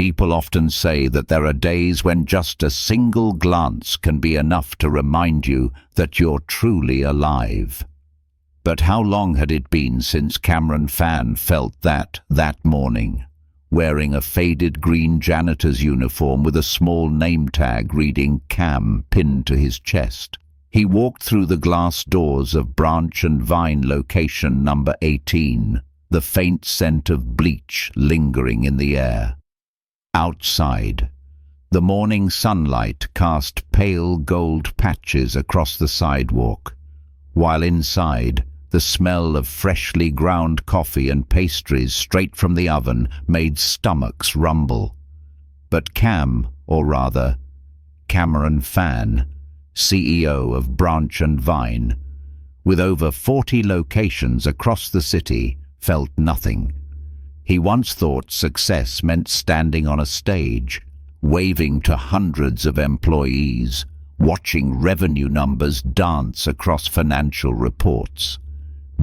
People often say that there are days when just a single glance can be enough to remind you that you're truly alive. But how long had it been since Cameron Fan felt that morning, wearing a faded green janitor's uniform with a small name tag reading Cam pinned to his chest? He walked through the glass doors of Branch and Vine location number 18, the faint scent of bleach lingering in the air. Outside, the morning sunlight cast pale gold patches across the sidewalk, while inside, the smell of freshly ground coffee and pastries straight from the oven made stomachs rumble. But Cam, or rather, Cameron Fan, CEO of Branch and Vine, with over 40 locations across the city, felt nothing. He once thought success meant standing on a stage, waving to hundreds of employees, watching revenue numbers dance across financial reports,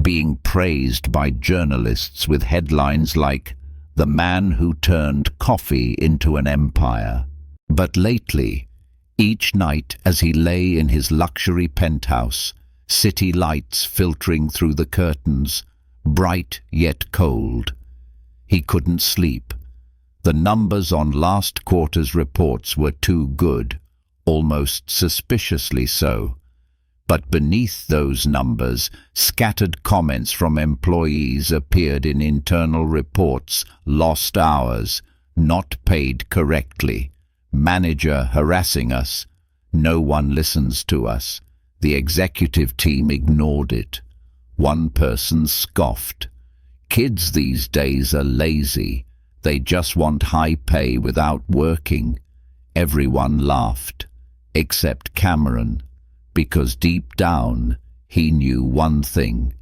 being praised by journalists with headlines like "The Man Who Turned Coffee into an Empire." But lately, each night as he lay in his luxury penthouse, city lights filtering through the curtains, bright yet cold, he couldn't sleep. The numbers on last quarter's reports were too good, almost suspiciously so. But beneath those numbers, scattered comments from employees appeared in internal reports: lost hours, not paid correctly, manager harassing us, no one listens to us. The executive team ignored it. One person scoffed. Kids these days are lazy. They just want high pay without working. Everyone laughed, except Cameron, because deep down he knew one thing.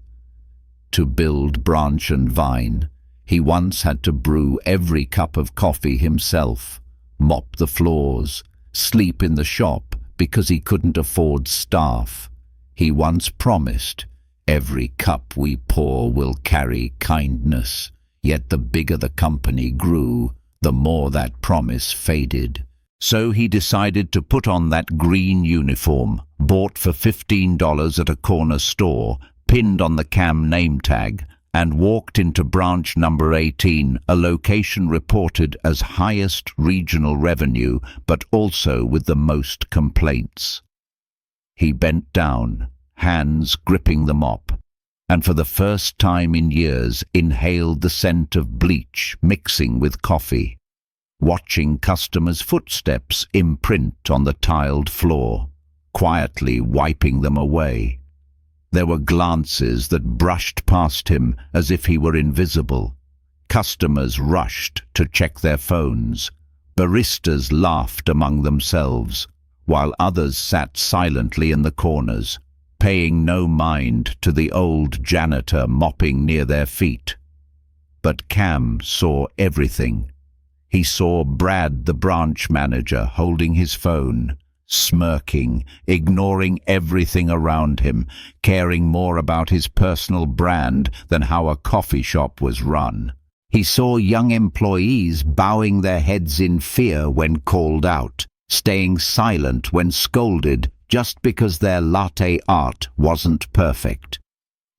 To build Branch and Vine, he once had to brew every cup of coffee himself, mop the floors, sleep in the shop because he couldn't afford staff. He once promised, "Every cup we pour will carry kindness." Yet the bigger the company grew, the more that promise faded. So he decided to put on that green uniform, bought for $15 at a corner store, pinned on the Cam name tag, and walked into Branch number 18, a location reported as highest regional revenue, but also with the most complaints. He bent down, hands gripping the mop, and for the first time in years inhaled the scent of bleach mixing with coffee, watching customers' footsteps imprint on the tiled floor, quietly wiping them away. There were glances that brushed past him as if he were invisible. Customers rushed to check their phones. Baristas laughed among themselves, while others sat silently in the corners, paying no mind to the old janitor mopping near their feet. But Cam saw everything. He saw Brad, the branch manager, holding his phone, smirking, ignoring everything around him, caring more about his personal brand than how a coffee shop was run. He saw young employees bowing their heads in fear when called out, staying silent when scolded just because their latte art wasn't perfect.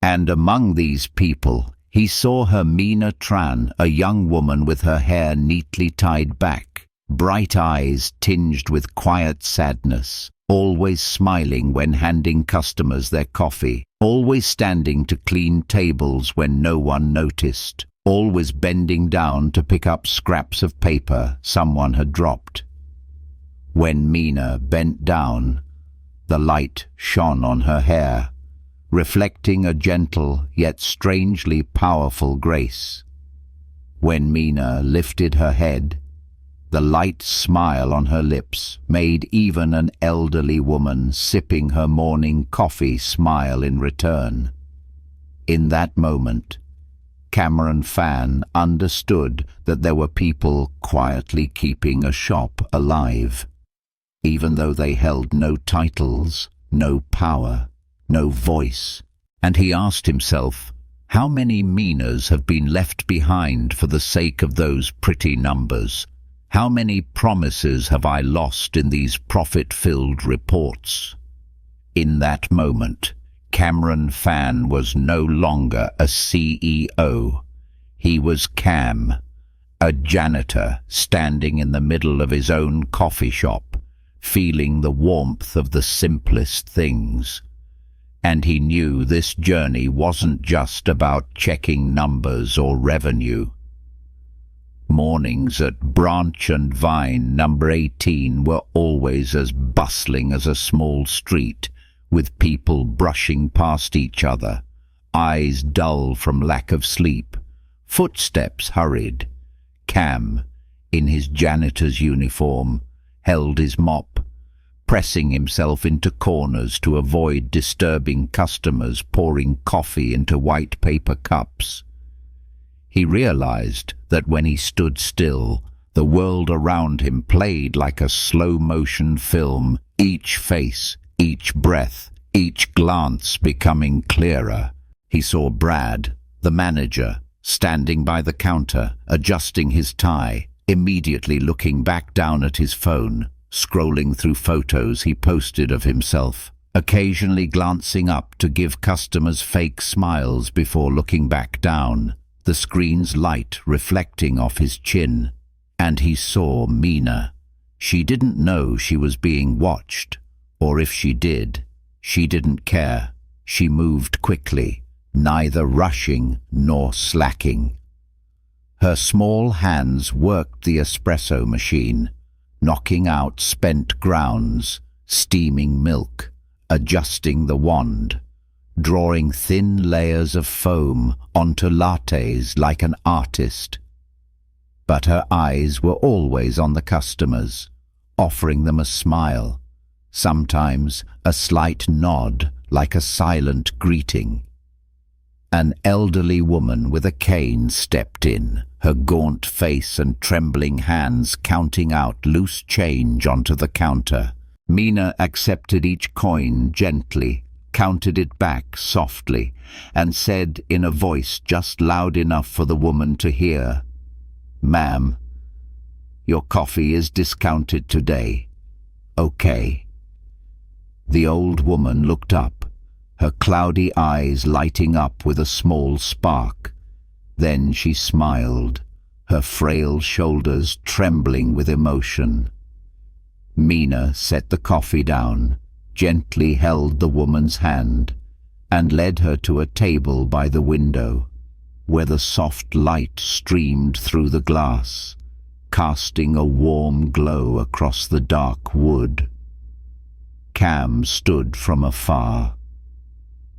And among these people, he saw Hermina Tran, a young woman with her hair neatly tied back, bright eyes tinged with quiet sadness, always smiling when handing customers their coffee, always standing to clean tables when no one noticed, always bending down to pick up scraps of paper someone had dropped. When Mina bent down, the light shone on her hair, reflecting a gentle yet strangely powerful grace. When Mina lifted her head, the light smile on her lips made even an elderly woman sipping her morning coffee smile in return. In that moment, Cameron Fan understood that there were people quietly keeping a shop alive, even though they held no titles, no power, no voice. And he asked himself, how many Minas have been left behind for the sake of those pretty numbers? How many promises have I lost in these profit-filled reports? In that moment, Cameron Fan was no longer a CEO. He was Cam, a janitor standing in the middle of his own coffee shop, feeling the warmth of the simplest things. And he knew this journey wasn't just about checking numbers or revenue. Mornings at Branch and Vine number 18 were always as bustling as a small street, with people brushing past each other, eyes dull from lack of sleep, footsteps hurried. Cam, in his janitor's uniform, held his mop, pressing himself into corners to avoid disturbing customers pouring coffee into white paper cups. He realized that when he stood still, the world around him played like a slow-motion film, each face, each breath, each glance becoming clearer. He saw Brad, the manager, standing by the counter, adjusting his tie, immediately looking back down at his phone, scrolling through photos he posted of himself, occasionally glancing up to give customers fake smiles before looking back down, the screen's light reflecting off his chin. And he saw Mina. She didn't know she was being watched, or if she did, she didn't care. She moved quickly, neither rushing nor slacking. Her small hands worked the espresso machine, knocking out spent grounds, steaming milk, adjusting the wand, drawing thin layers of foam onto lattes like an artist. But her eyes were always on the customers, offering them a smile, sometimes a slight nod like a silent greeting. An elderly woman with a cane stepped in, her gaunt face and trembling hands counting out loose change onto the counter. Mina accepted each coin gently, counted it back softly, and said in a voice just loud enough for the woman to hear, "Ma'am, your coffee is discounted today. Okay." The old woman looked up, her cloudy eyes lighting up with a small spark. Then she smiled, her frail shoulders trembling with emotion. Mina set the coffee down, gently held the woman's hand, and led her to a table by the window, where the soft light streamed through the glass, casting a warm glow across the dark wood. Cam stood from afar,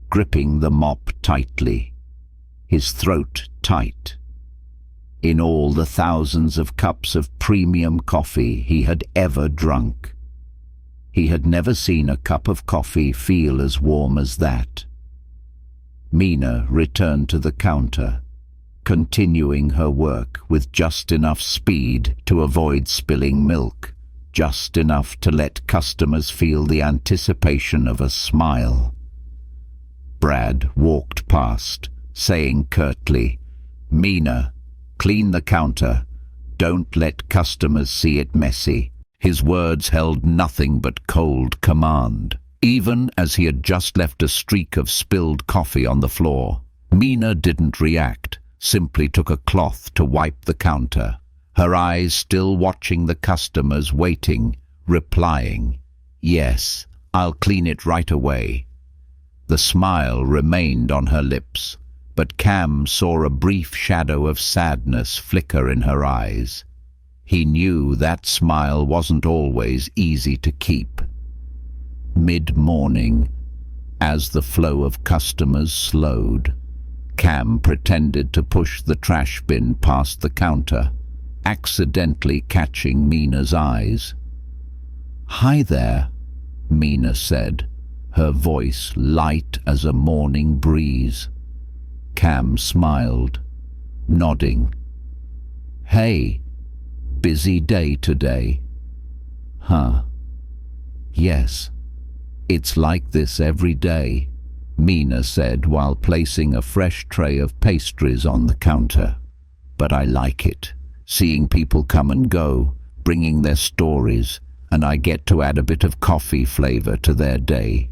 gripping the mop tightly, his throat tight. In all the thousands of cups of premium coffee he had ever drunk, he had never seen a cup of coffee feel as warm as that. Mina returned to the counter, continuing her work with just enough speed to avoid spilling milk, just enough to let customers feel the anticipation of a smile. Brad walked past, saying curtly, "Mina, clean the counter. Don't let customers see it messy." His words held nothing but cold command. Even as he had just left a streak of spilled coffee on the floor, Mina didn't react, simply took a cloth to wipe the counter, her eyes still watching the customers waiting, replying, "Yes, I'll clean it right away." The smile remained on her lips, but Cam saw a brief shadow of sadness flicker in her eyes. He knew that smile wasn't always easy to keep. Mid-morning, as the flow of customers slowed, Cam pretended to push the trash bin past the counter, accidentally catching Mina's eyes. "Hi there," Mina said, her voice light as a morning breeze. Cam smiled, nodding. "Hey, busy day today?" "Huh. Yes, it's like this every day," Mina said while placing a fresh tray of pastries on the counter. "But I like it, seeing people come and go, bringing their stories, and I get to add a bit of coffee flavor to their day."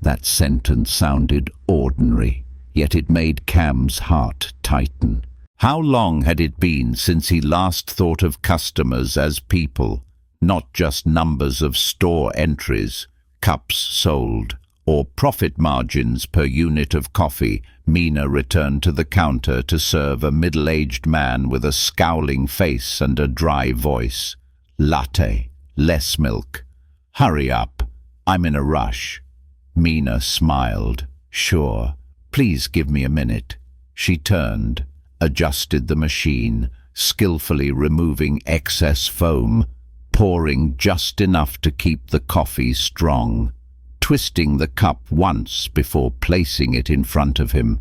That sentence sounded ordinary, yet it made Cam's heart tighten. How long had it been since he last thought of customers as people, not just numbers of store entries, cups sold, or profit margins per unit of coffee? Mina returned to the counter to serve a middle-aged man with a scowling face and a dry voice. "Latte, less milk. Hurry up, I'm in a rush." Mina smiled. "Sure, please give me a minute." She turned, adjusted the machine, skillfully removing excess foam, pouring just enough to keep the coffee strong, twisting the cup once before placing it in front of him.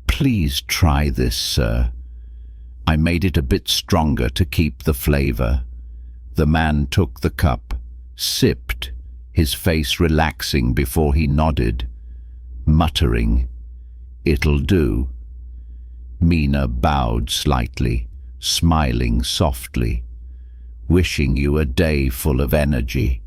"Please try this, sir. I made it a bit stronger to keep the flavor." The man took the cup, sipped, his face relaxing before he nodded, muttering, "It'll do." Mina bowed slightly, smiling softly. "Wishing you a day full of energy."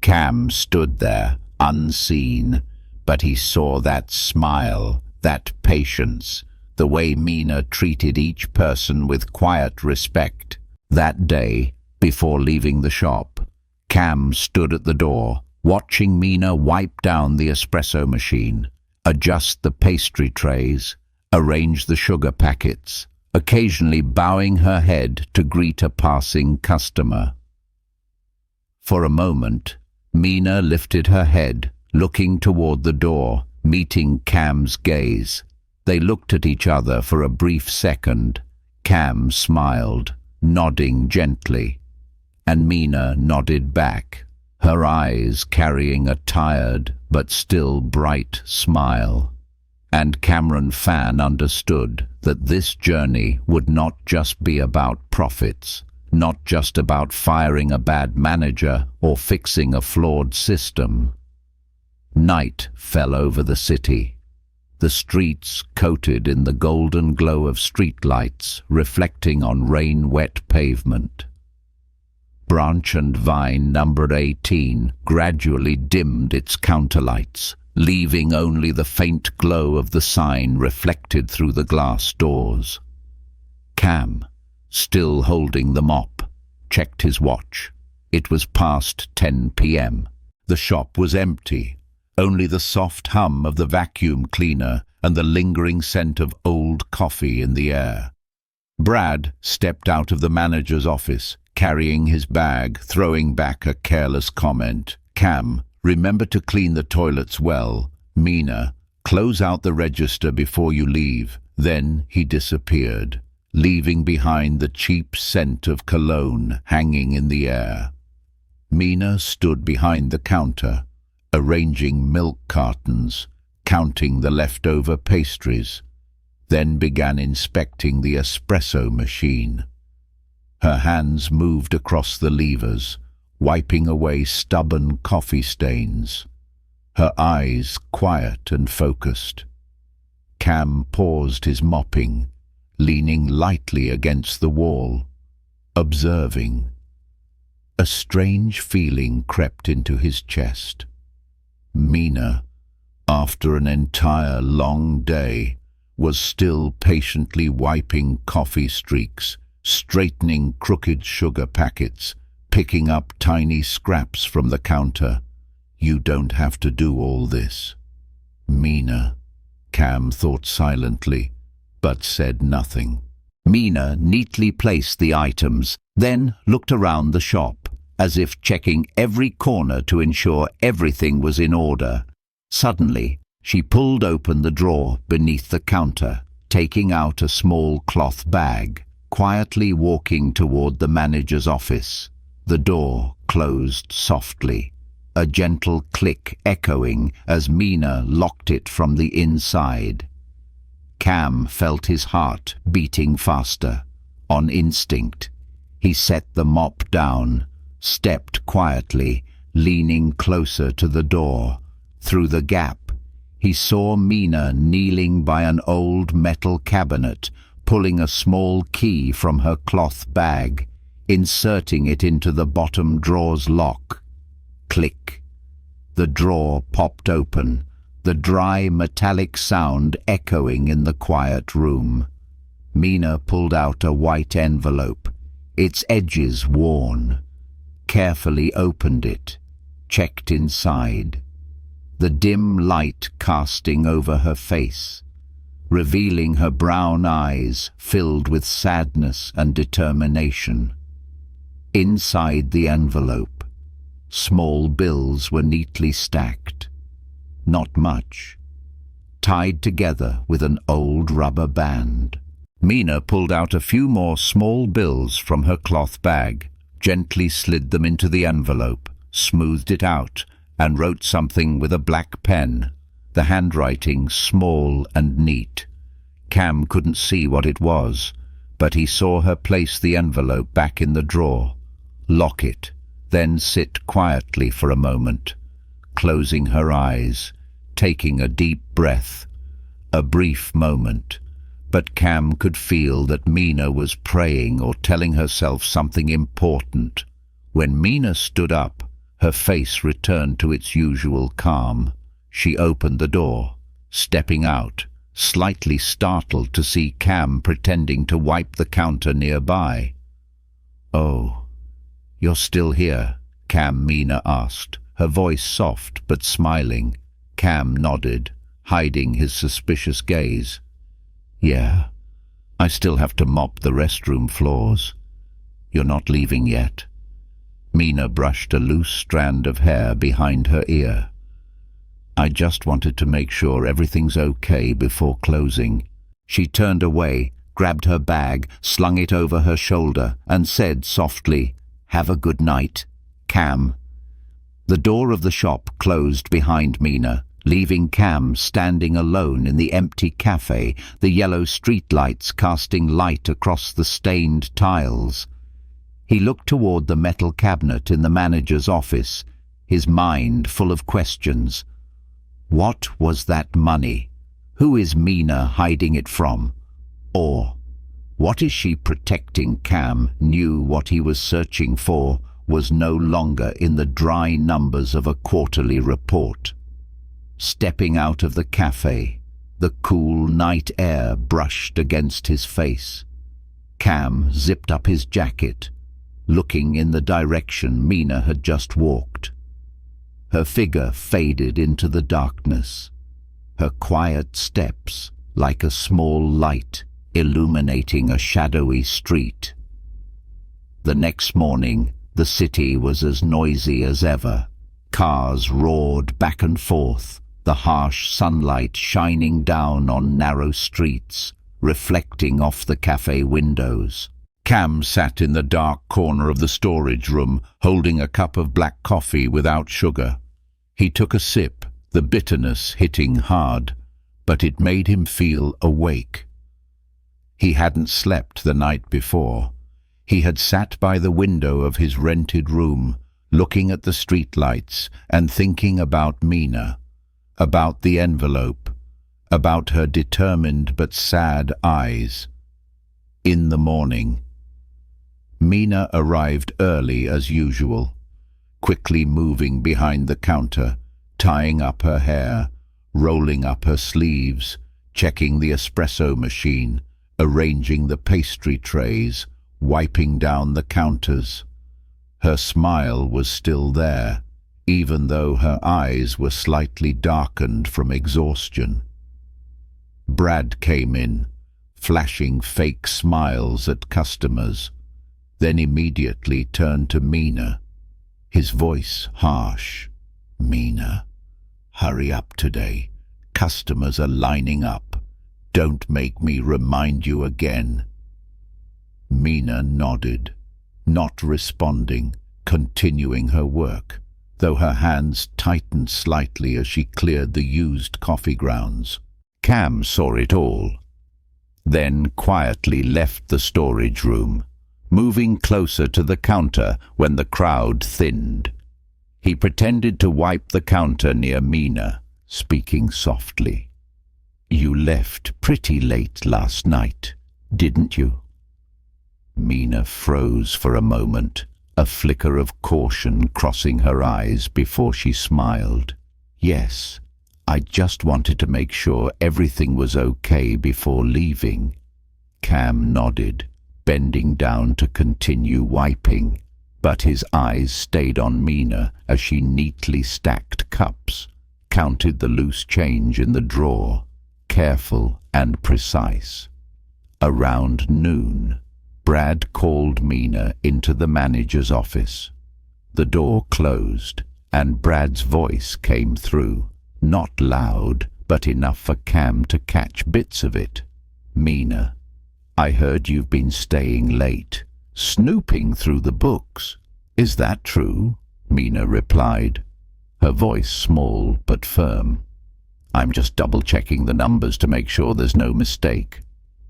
Cam stood there, unseen, but he saw that smile, that patience, the way Mina treated each person with quiet respect. That day, before leaving the shop, Cam stood at the door, watching Mina wipe down the espresso machine, adjust the pastry trays, arrange the sugar packets, occasionally bowing her head to greet a passing customer. For a moment, Mina lifted her head, looking toward the door, meeting Cam's gaze. They looked at each other for a brief second. Cam smiled, nodding gently, and Mina nodded back, her eyes carrying a tired but still bright smile. And Cameron Fan understood that this journey would not just be about profits, not just about firing a bad manager or fixing a flawed system. Night fell over the city, the streets coated in the golden glow of streetlights reflecting on rain-wet pavement. Branch and Vine number 18 gradually dimmed its counterlights, leaving only the faint glow of the sign reflected through the glass doors. Cam, still holding the mop, checked his watch. It was past 10 p.m. The shop was empty, only the soft hum of the vacuum cleaner and the lingering scent of old coffee in the air. Brad stepped out of the manager's office, carrying his bag, throwing back a careless comment. "Cam, remember to clean the toilets well. Mina, close out the register before you leave." Then he disappeared, leaving behind the cheap scent of cologne hanging in the air. Mina stood behind the counter, arranging milk cartons, counting the leftover pastries, then began inspecting the espresso machine. Her hands moved across the levers, wiping away stubborn coffee stains, her eyes quiet and focused. Cam paused his mopping, leaning lightly against the wall, observing. A strange feeling crept into his chest. Mina, after an entire long day, was still patiently wiping coffee streaks, straightening crooked sugar packets, picking up tiny scraps from the counter. "You don't have to do all this." "Mina," Cam thought silently, but said nothing. Mina neatly placed the items, then looked around the shop, as if checking every corner to ensure everything was in order. Suddenly, she pulled open the drawer beneath the counter, taking out a small cloth bag, quietly walking toward the manager's office. The door closed softly, a gentle click echoing as Mina locked it from the inside. Cam felt his heart beating faster. On instinct, he set the mop down, stepped quietly, leaning closer to the door. Through the gap, he saw Mina kneeling by an old metal cabinet, pulling a small key from her cloth bag. inserting it into the bottom drawer's lock. Click. The drawer popped open, the dry metallic sound echoing in the quiet room. Mina pulled out a white envelope, its edges worn, carefully opened it, checked inside. The dim light casting over her face, revealing her brown eyes filled with sadness and determination. Inside the envelope, small bills were neatly stacked. Not much, tied together with an old rubber band. Mina pulled out a few more small bills from her cloth bag, gently slid them into the envelope, smoothed it out, and wrote something with a black pen, the handwriting small and neat. Cam couldn't see what it was, but he saw her place the envelope back in the drawer, lock it, then sit quietly for a moment, closing her eyes, taking a deep breath. A brief moment, but Cam could feel that Mina was praying or telling herself something important. When Mina stood up, her face returned to its usual calm. She opened the door, stepping out, slightly startled to see Cam pretending to wipe the counter nearby. "Oh, you're still here?" Mina asked, her voice soft but smiling. Cam nodded, hiding his suspicious gaze. "Yeah, I still have to mop the restroom floors. You're not leaving yet?" Mina brushed a loose strand of hair behind her ear. "I just wanted to make sure everything's okay before closing." She turned away, grabbed her bag, slung it over her shoulder, and said softly, "Have a good night, Cam." The door of the shop closed behind Mina, leaving Cam standing alone in the empty cafe, the yellow streetlights casting light across the stained tiles. He looked toward the metal cabinet in the manager's office, his mind full of questions. What was that money? Who is Mina hiding it from? Or, what is she protecting? Cam knew what he was searching for was no longer in the dry numbers of a quarterly report. Stepping out of the cafe, the cool night air brushed against his face. Cam zipped up his jacket, looking in the direction Mina had just walked. Her figure faded into the darkness, her quiet steps like a small light illuminating a shadowy street. The next morning, the city was as noisy as ever. Cars roared back and forth, the harsh sunlight shining down on narrow streets, reflecting off the cafe windows. Cam sat in the dark corner of the storage room, holding a cup of black coffee without sugar. He took a sip, the bitterness hitting hard, but it made him feel awake. He hadn't slept the night before. He had sat by the window of his rented room, looking at the streetlights and thinking about Mina, about the envelope, about her determined but sad eyes. In the morning, Mina arrived early as usual, quickly moving behind the counter, tying up her hair, rolling up her sleeves, checking the espresso machine, arranging the pastry trays, wiping down the counters. Her smile was still there, even though her eyes were slightly darkened from exhaustion. Brad came in, flashing fake smiles at customers, then immediately turned to Mina, his voice harsh. "Mina, hurry up today. Customers are lining up. Don't make me remind you again." Mina nodded, not responding, continuing her work, though her hands tightened slightly as she cleared the used coffee grounds. Cam saw it all, then quietly left the storage room, moving closer to the counter when the crowd thinned. He pretended to wipe the counter near Mina, speaking softly. "You left pretty late last night, didn't you?" Mina froze for a moment, a flicker of caution crossing her eyes before she smiled. Yes, I just wanted to make sure everything was okay before leaving. Cam nodded, bending down to continue wiping, but his eyes stayed on Mina as she neatly stacked cups, counted the loose change in the drawer, careful and precise. Around noon, Brad called Mina into the manager's office. The door closed, and Brad's voice came through, not loud, but enough for Cam to catch bits of it. Mina, I heard you've been staying late, snooping through the books. Is that true? Mina replied, her voice small but firm. I'm just double-checking the numbers to make sure there's no mistake.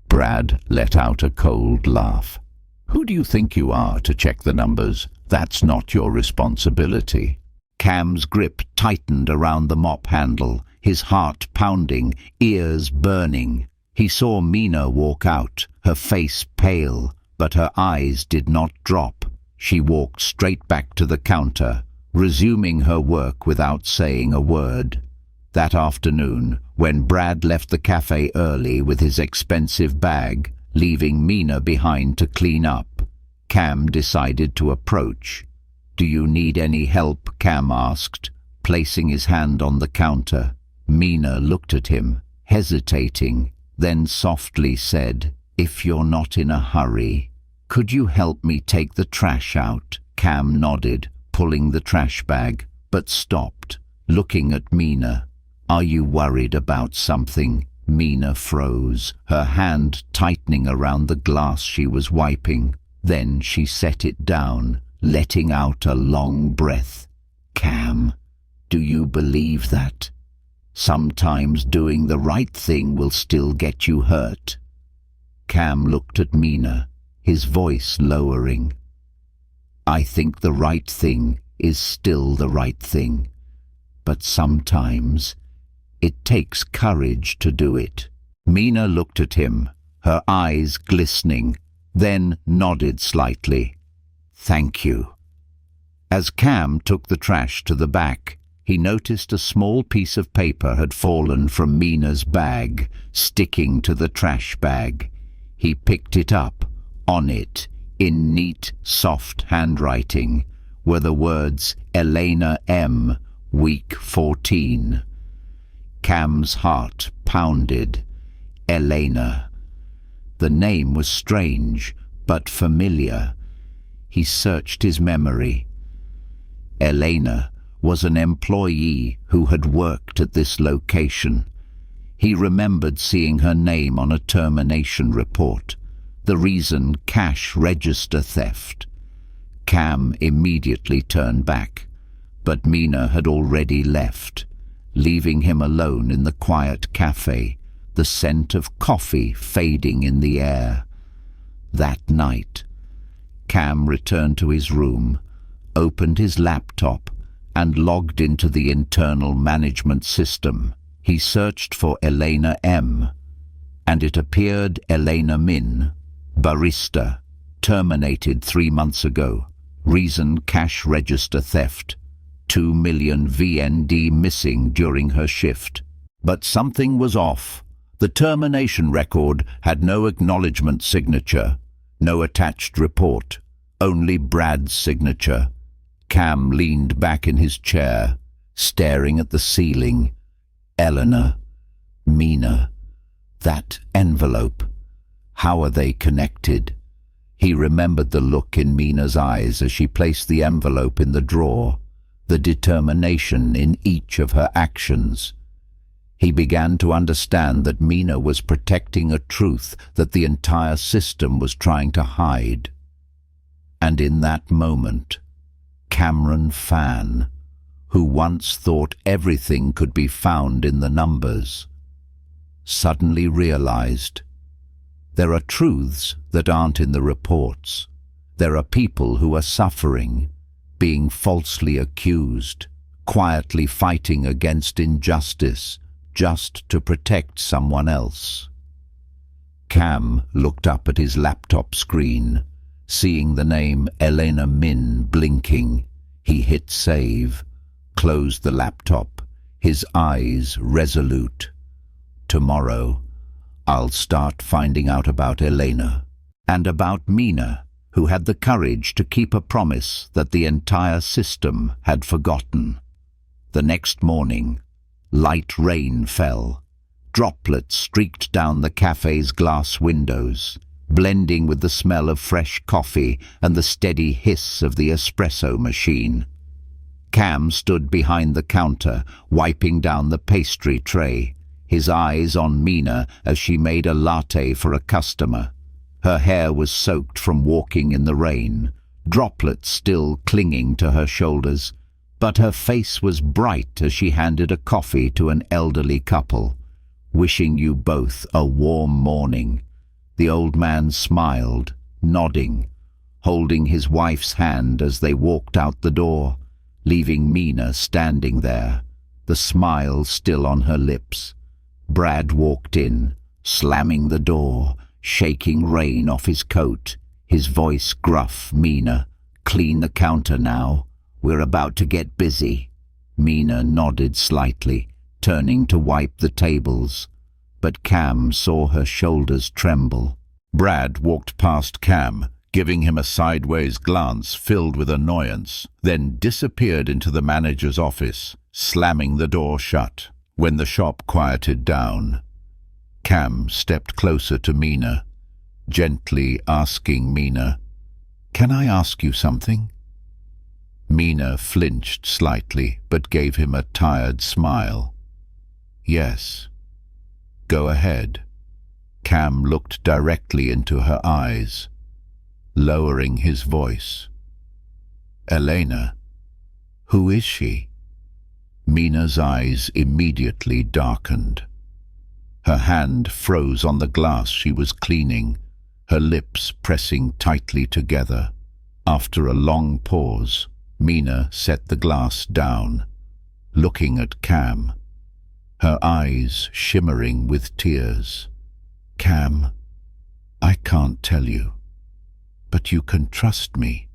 Brad let out a cold laugh. Who do you think you are to check the numbers? That's not your responsibility. Cam's grip tightened around the mop handle, his heart pounding, ears burning. He saw Mina walk out, her face pale, but her eyes did not drop. She walked straight back to the counter, resuming her work without saying a word. That afternoon, when Brad left the cafe early with his expensive bag, leaving Mina behind to clean up, Cam decided to approach. Do you need any help? Cam asked, placing his hand on the counter. Mina looked at him, hesitating, then softly said, If you're not in a hurry, could you help me take the trash out? Cam nodded, pulling the trash bag, but stopped, looking at Mina. Are you worried about something? Mina froze, her hand tightening around the glass she was wiping. Then she set it down, letting out a long breath. Cam, do you believe that? Sometimes doing the right thing will still get you hurt. Cam looked at Mina, his voice lowering. I think the right thing is still the right thing, but sometimes it takes courage to do it. Mina looked at him, her eyes glistening, then nodded slightly. Thank you. As Cam took the trash to the back, he noticed a small piece of paper had fallen from Mina's bag, sticking to the trash bag. He picked it up. On it, in neat, soft handwriting, were the words Elena M., week 14. Cam's heart pounded. Elena. The name was strange, but familiar. He searched his memory. Elena was an employee who had worked at this location. He remembered seeing her name on a termination report. The reason, cash register theft. Cam immediately turned back, but Mina had already left, leaving him alone in the quiet cafe, the scent of coffee fading in the air. That night, Cam returned to his room, opened his laptop, and logged into the internal management system. He searched for Elena M., and it appeared Elena Min, barista, terminated 3 months ago. Reason, cash register theft. 2 million VND missing during her shift. But something was off. The termination record had no acknowledgement signature, no attached report, only Brad's signature. Cam leaned back in his chair, staring at the ceiling. Eleanor, Mina, that envelope. How are they connected? He remembered the look in Mina's eyes as she placed the envelope in the drawer, the determination in each of her actions. He began to understand that Mina was protecting a truth that the entire system was trying to hide. And in that moment, Cameron Fan, who once thought everything could be found in the numbers, suddenly realized there are truths that aren't in the reports. There are people who are suffering, being falsely accused, quietly fighting against injustice just to protect someone else. Cam looked up at his laptop screen. Seeing the name Elena Min blinking, he hit save, closed the laptop, his eyes resolute. Tomorrow, I'll start finding out about Elena and about Mina, who had the courage to keep a promise that the entire system had forgotten. The next morning, light rain fell. Droplets streaked down the cafe's glass windows, blending with the smell of fresh coffee and the steady hiss of the espresso machine. Cam stood behind the counter, wiping down the pastry tray, his eyes on Mina as she made a latte for a customer. Her hair was soaked from walking in the rain, droplets still clinging to her shoulders, but her face was bright as she handed a coffee to an elderly couple. "Wishing you both a warm morning." The old man smiled, nodding, holding his wife's hand as they walked out the door, leaving Mina standing there, the smile still on her lips. Brad walked in, slamming the door, shaking rain off his coat, his voice gruff. "Mina, clean the counter now. We're about to get busy." Mina nodded slightly, turning to wipe the tables, but Cam saw her shoulders tremble. Brad walked past Cam, giving him a sideways glance filled with annoyance, then disappeared into the manager's office, slamming the door shut. When the shop quieted down, Cam stepped closer to Mina, gently asking Mina, "Can I ask you something?" Mina flinched slightly, but gave him a tired smile. "Yes. Go ahead." Cam looked directly into her eyes, lowering his voice. "Elena, who is she?" Mina's eyes immediately darkened. Her hand froze on the glass she was cleaning, her lips pressing tightly together. After a long pause, Mina set the glass down, looking at Cam, her eyes shimmering with tears. "Cam, I can't tell you, but you can trust me,"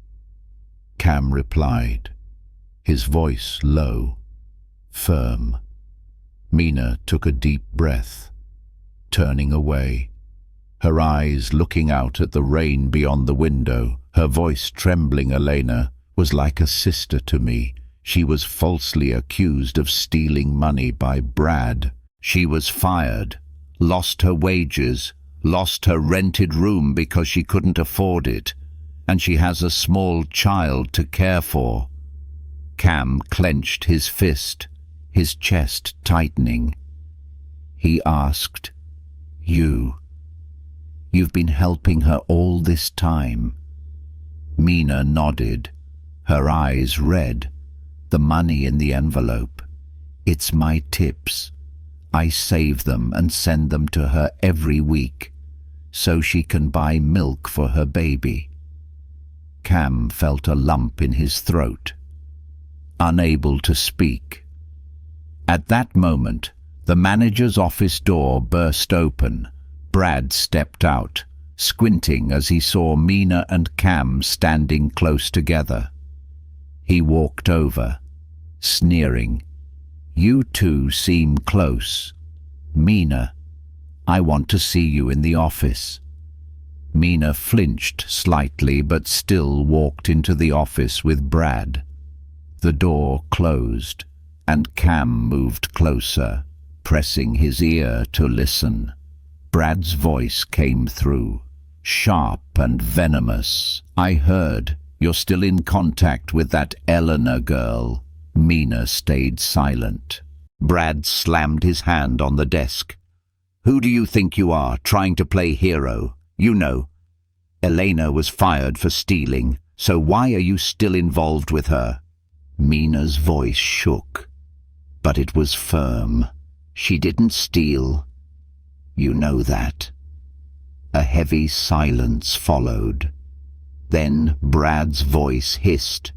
Cam replied, his voice low, firm. Mina took a deep breath, turning away, her eyes looking out at the rain beyond the window, her voice trembling. "Elena was like a sister to me. She was falsely accused of stealing money by Brad. She was fired, lost her wages, lost her rented room because she couldn't afford it, and she has a small child to care for." Cam clenched his fist, his chest tightening. He asked, You've been helping her all this time?" Mina nodded, her eyes red, the money in the envelope. "It's my tips. I save them and send them to her every week, so she can buy milk for her baby." Cam felt a lump in his throat, unable to speak. At that moment, the manager's office door burst open. Brad stepped out, squinting as he saw Mina and Cam standing close together. He walked over, sneering. "You two seem close. Mina, I want to see you in the office." Mina flinched slightly but still walked into the office with Brad. The door closed, and Cam moved closer, pressing his ear to listen. Brad's voice came through, sharp and venomous. "I heard you're still in contact with that Eleanor girl." Mina stayed silent. Brad slammed his hand on the desk. "Who do you think you are, trying to play hero? You know, Elena was fired for stealing, so why are you still involved with her?" Mina's voice shook, but it was firm. "She didn't steal. You know that." A heavy silence followed. Then Brad's voice hissed,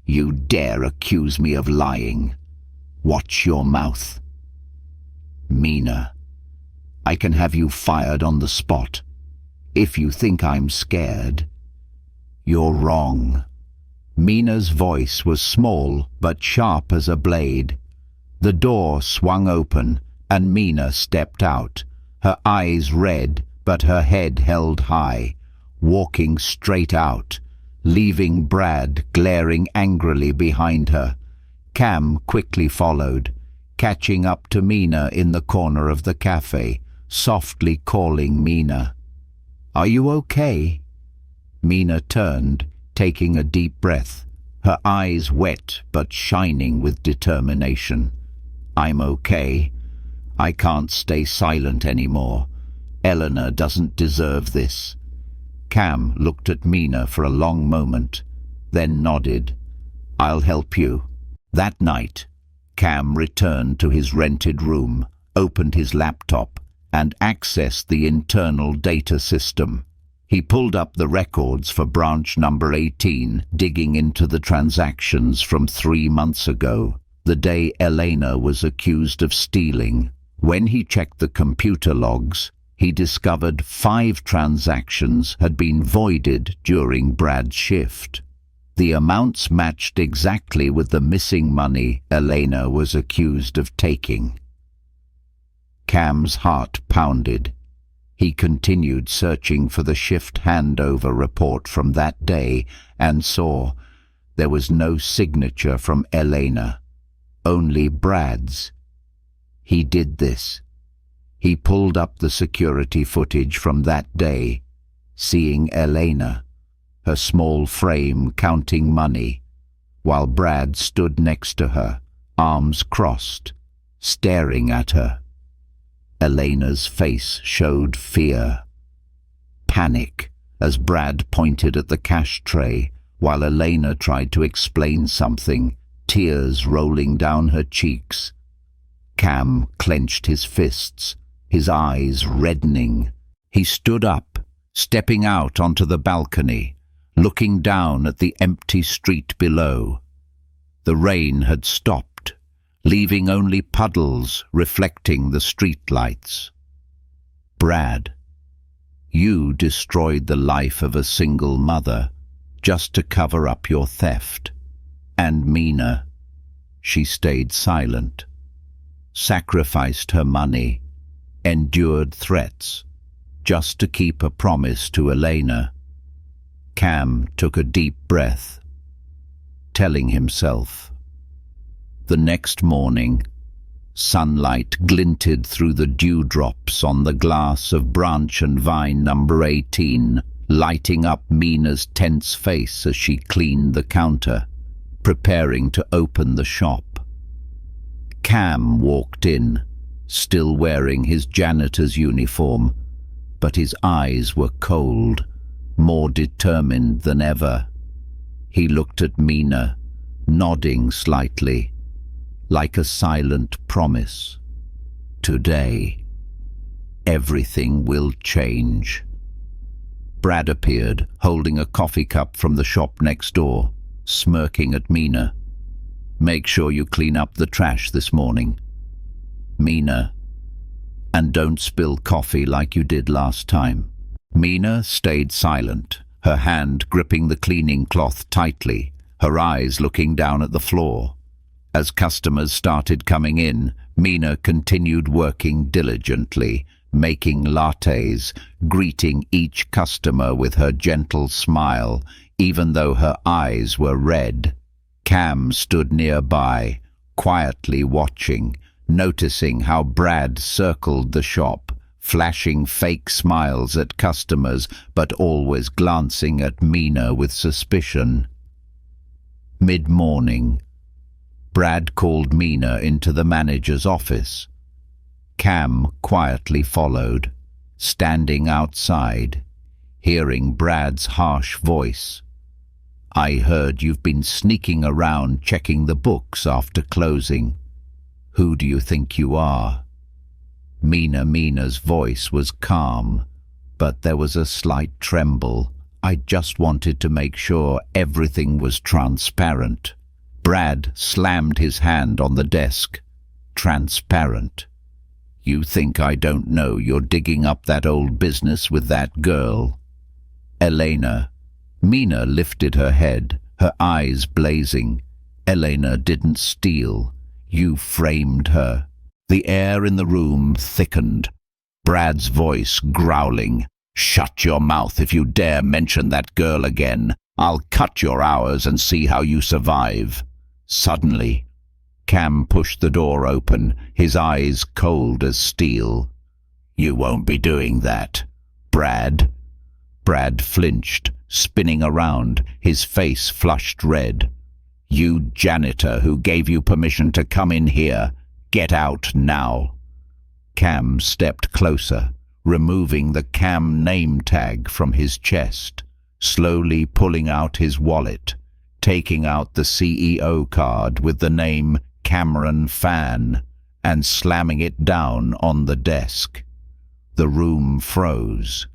"You dare accuse me of lying? Watch your mouth." "Mina, I can have you fired on the spot. If you think I'm scared, "You're wrong." Mina's voice was small but sharp as a blade. The door swung open and Mina stepped out, her eyes red but her head held high, walking straight out, leaving Brad glaring angrily behind her. Cam quickly followed, catching up to Mina in the corner of the cafe, softly calling Mina. "Are you okay?" Mina turned, taking a deep breath, her eyes wet but shining with determination. "I'm okay. I can't stay silent anymore. Eleanor doesn't deserve this." Cam looked at Mina for a long moment, then nodded. "I'll help you." That night, Cam returned to his rented room, opened his laptop, and accessed the internal data system. He pulled up the records for branch number 18, digging into the transactions from 3 months ago, the day Elena was accused of stealing. When he checked the computer logs, he discovered 5 transactions had been voided during Brad's shift. The amounts matched exactly with the missing money Elena was accused of taking. Cam's heart pounded. He continued searching for the shift handover report from that day and saw there was no signature from Elena, only Brad's. He did this. He pulled up the security footage from that day, seeing Elena, her small frame counting money, while Brad stood next to her, arms crossed, staring at her. Elena's face showed fear, panic, as Brad pointed at the cash tray, while Elena tried to explain something, tears rolling down her cheeks. Cam clenched his fists, his eyes reddening. He stood up, stepping out onto the balcony, looking down at the empty street below. The rain had stopped, leaving only puddles reflecting the streetlights. "Brad, you destroyed the life of a single mother just to cover up your theft. And Mina, she stayed silent, sacrificed her money, endured threats, just to keep a promise to Elena." Cam took a deep breath, telling himself. The next morning, sunlight glinted through the dewdrops on the glass of branch and vine number 18, lighting up Mina's tense face as she cleaned the counter, preparing to open the shop. Cam walked in, still wearing his janitor's uniform, but his eyes were cold, more determined than ever. He looked at Mina, nodding slightly, like a silent promise. Today, everything will change. Brad appeared, holding a coffee cup from the shop next door, smirking at Mina. "Make sure you clean up the trash this morning, Mina, and don't spill coffee like you did last time." Mina stayed silent, her hand gripping the cleaning cloth tightly, her eyes looking down at the floor. As customers started coming in, Mina continued working diligently, making lattes, greeting each customer with her gentle smile, even though her eyes were red. Cam stood nearby, quietly watching, noticing how Brad circled the shop, flashing fake smiles at customers but always glancing at Mina with suspicion. Mid-morning, Brad called Mina into the manager's office. Cam quietly followed, standing outside, hearing Brad's harsh voice. "I heard you've been sneaking around checking the books after closing. Who do you think you are?" Mina's voice was calm, but there was a slight tremble. "I just wanted to make sure everything was transparent." Brad slammed his hand on the desk. "Transparent? You think I don't know you're digging up that old business with that girl? Elena, Mina lifted her head, her eyes blazing. Elena didn't steal. You framed her. The air in the room thickened. Brad's voice growling. Shut your mouth if you dare mention that girl again. I'll cut your hours and see how you survive. Suddenly, Cam pushed the door open, his eyes cold as steel. You won't be doing that, Brad. Brad flinched, spinning around, his face flushed red. You janitor who gave you permission to come in here. Get out now. Cam stepped closer, removing the Cam name tag from his chest, slowly pulling out his wallet, taking out the CEO card with the name Cameron Fan, and slamming it down on the desk. The room froze.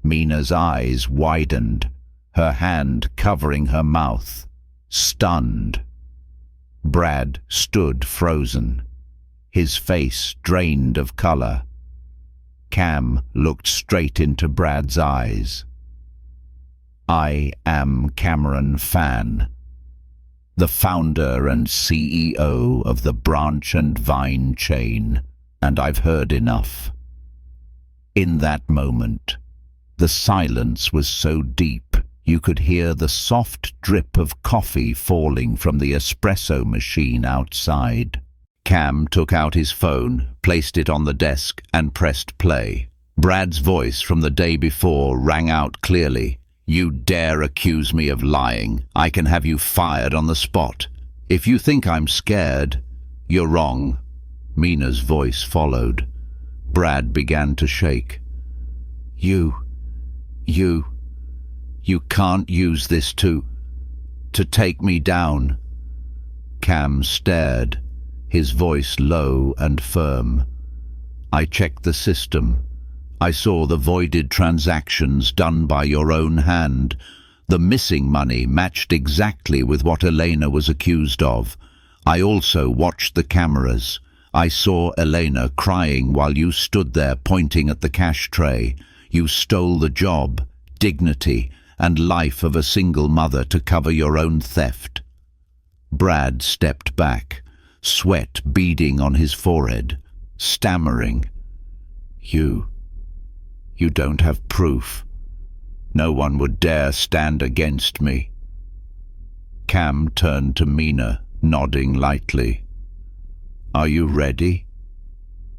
Mina's eyes widened, her hand covering her mouth, stunned. Brad stood frozen, his face drained of color. Cam looked straight into Brad's eyes. I am Cameron Fan, the founder and CEO of the Branch and Vine chain, and I've heard enough. In that moment, the silence was so deep you could hear the soft drip of coffee falling from the espresso machine outside. Cam took out his phone, placed it on the desk, and pressed play. Brad's voice from the day before rang out clearly. You dare accuse me of lying, I can have you fired on the spot. If you think I'm scared, you're wrong. Mina's voice followed. Brad began to shake. You can't use this to take me down. Cam stared, his voice low and firm. I checked the system. I saw the voided transactions done by your own hand. The missing money matched exactly with what Elena was accused of. I also watched the cameras. I saw Elena crying while you stood there pointing at the cash tray. You stole the job, dignity, and life of a single mother to cover your own theft. Brad stepped back, sweat beading on his forehead, stammering. You don't have proof. No one would dare stand against me. Cam turned to Mina, nodding lightly. Are you ready?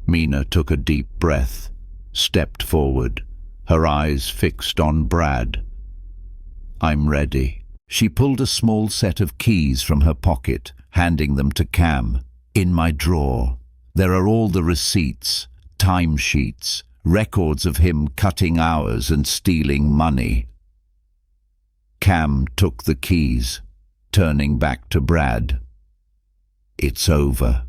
Mina took a deep breath, stepped forward, her eyes fixed on Brad. I'm ready. She pulled a small set of keys from her pocket, handing them to Cam. In my drawer, there are all the receipts, timesheets, records of him cutting hours and stealing money. Cam took the keys, turning back to Brad. It's over.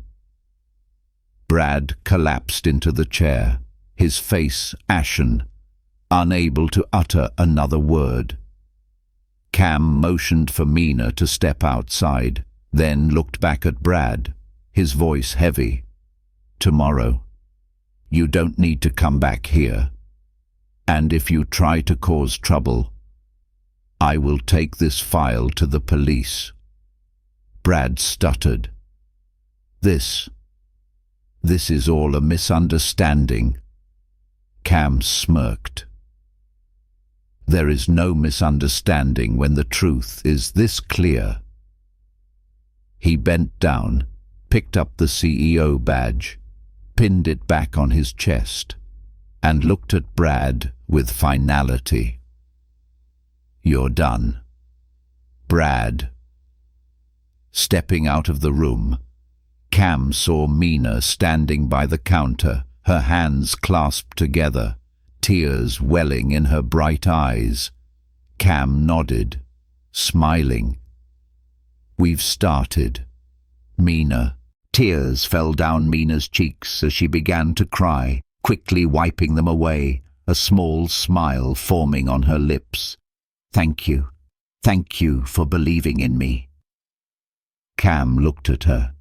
Brad collapsed into the chair, his face ashen, unable to utter another word. Cam motioned for Mina to step outside, then looked back at Brad, his voice heavy. Tomorrow, you don't need to come back here. And if you try to cause trouble, I will take this file to the police. Brad stuttered. This is all a misunderstanding. Cam smirked. There is no misunderstanding when the truth is this clear. He bent down, picked up the CEO badge, pinned it back on his chest, and looked at Brad with finality. You're done. Brad. Stepping out of the room, Cam saw Mina standing by the counter, her hands clasped together, tears welling in her bright eyes. Cam nodded, smiling. We've started. Mina. Tears fell down Mina's cheeks as she began to cry, quickly wiping them away, a small smile forming on her lips. Thank you. Thank you for believing in me. Cam looked at her,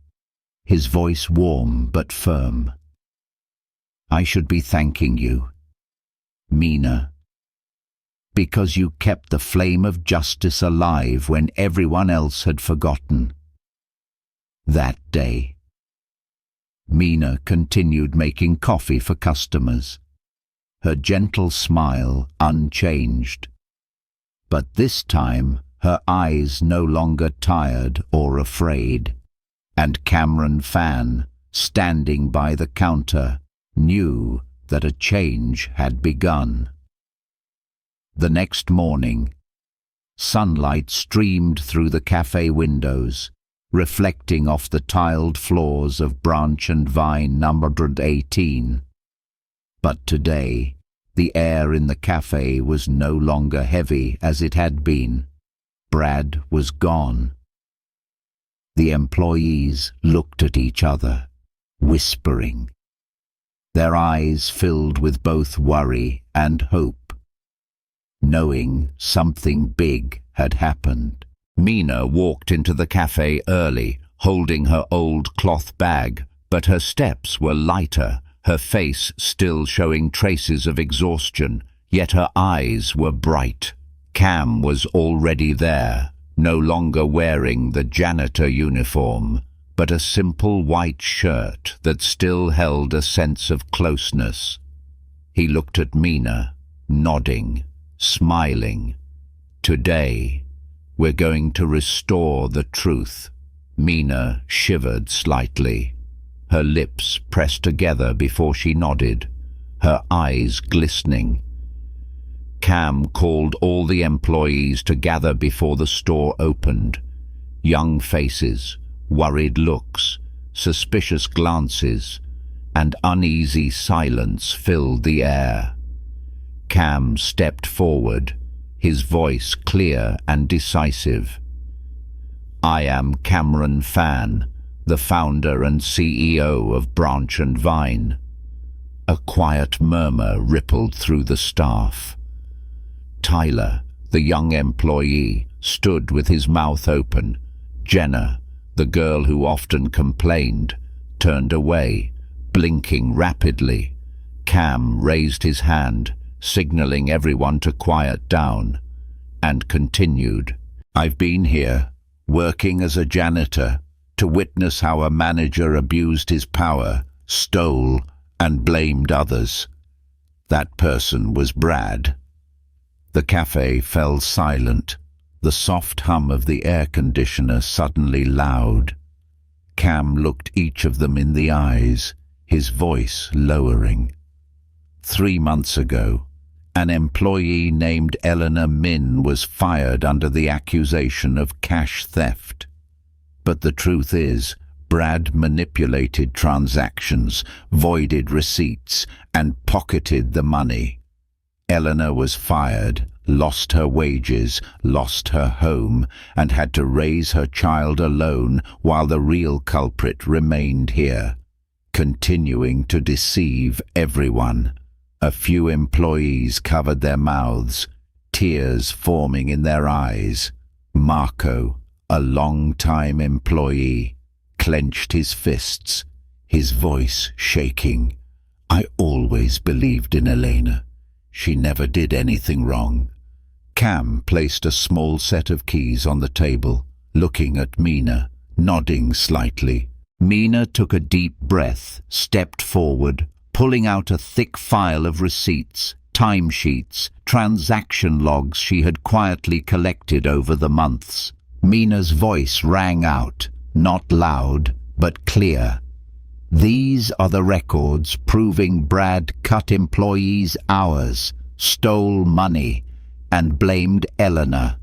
his voice warm but firm. I should be thanking you. Mina. because you kept the flame of justice alive when everyone else had forgotten. That day, Mina continued making coffee for customers, her gentle smile unchanged. But this time, her eyes no longer tired or afraid, and Cameron Fan, standing by the counter, knew that a change had begun. The next morning, sunlight streamed through the cafe windows, reflecting off the tiled floors of Branch and Vine numbered 18. But today, the air in the cafe was no longer heavy as it had been. Brad was gone. The employees looked at each other, whispering. Their eyes filled with both worry and hope, knowing something big had happened. Mina walked into the cafe early, holding her old cloth bag, but her steps were lighter, her face still showing traces of exhaustion, yet her eyes were bright. Cam was already there, no longer wearing the janitor uniform, but a simple white shirt that still held a sense of closeness. He looked at Mina, nodding, smiling. Today, we're going to restore the truth. Mina shivered slightly, her lips pressed together before she nodded, her eyes glistening. Cam called all the employees to gather before the store opened. Young faces, worried looks, suspicious glances, and uneasy silence filled the air. Cam stepped forward, his voice clear and decisive. "I am Cameron Fan, the founder and CEO of Branch and Vine." A quiet murmur rippled through the staff. Tyler, the young employee, stood with his mouth open. Jenna, the girl who often complained, turned away, blinking rapidly. Cam raised his hand, signaling everyone to quiet down, and continued. "I've been here, working as a janitor, to witness how a manager abused his power, stole, and blamed others. That person was Brad." The cafe fell silent, the soft hum of the air conditioner suddenly loud. Cam looked each of them in the eyes, his voice lowering. 3 months ago, an employee named Eleanor Min was fired under the accusation of cash theft. But the truth is, Brad manipulated transactions, voided receipts, and pocketed the money. Eleanor was fired, lost her wages, lost her home, and had to raise her child alone while the real culprit remained here, continuing to deceive everyone. A few employees covered their mouths, tears forming in their eyes. Marco, a long-time employee, clenched his fists, his voice shaking. "I always believed in Elena. She never did anything wrong." Cam placed a small set of keys on the table, looking at Mina, nodding slightly. Mina took a deep breath, stepped forward, pulling out a thick file of receipts, timesheets, transaction logs she had quietly collected over the months. Mina's voice rang out, not loud, but clear. "These are the records proving Brad cut employees' hours, stole money, and blamed Eleanor.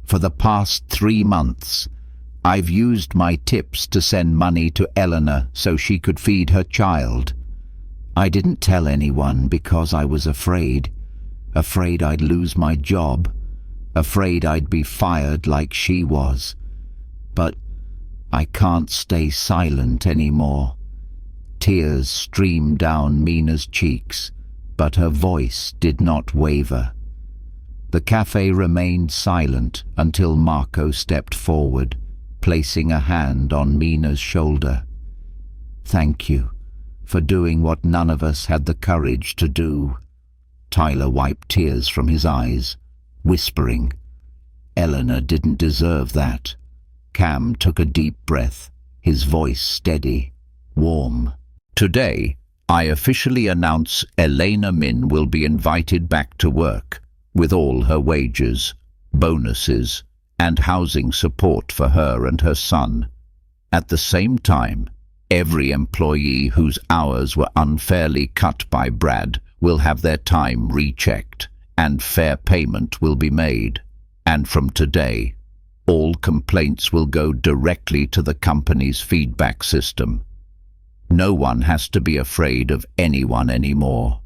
For the past 3 months, I've used my tips to send money to Eleanor so she could feed her child. I didn't tell anyone because I was afraid I'd lose my job, afraid I'd be fired like she was. But I can't stay silent anymore." Tears streamed down Mina's cheeks, but her voice did not waver. The cafe remained silent until Marco stepped forward, placing a hand on Mina's shoulder. "Thank you for doing what none of us had the courage to do." Tyler wiped tears from his eyes, whispering, "Eleanor didn't deserve that." Cam took a deep breath, his voice steady, warm. "Today, I officially announce Elena Min will be invited back to work, with all her wages, bonuses, and housing support for her and her son. At the same time, every employee whose hours were unfairly cut by Brad will have their time rechecked, and fair payment will be made. And from today, all complaints will go directly to the company's feedback system. No one has to be afraid of anyone anymore."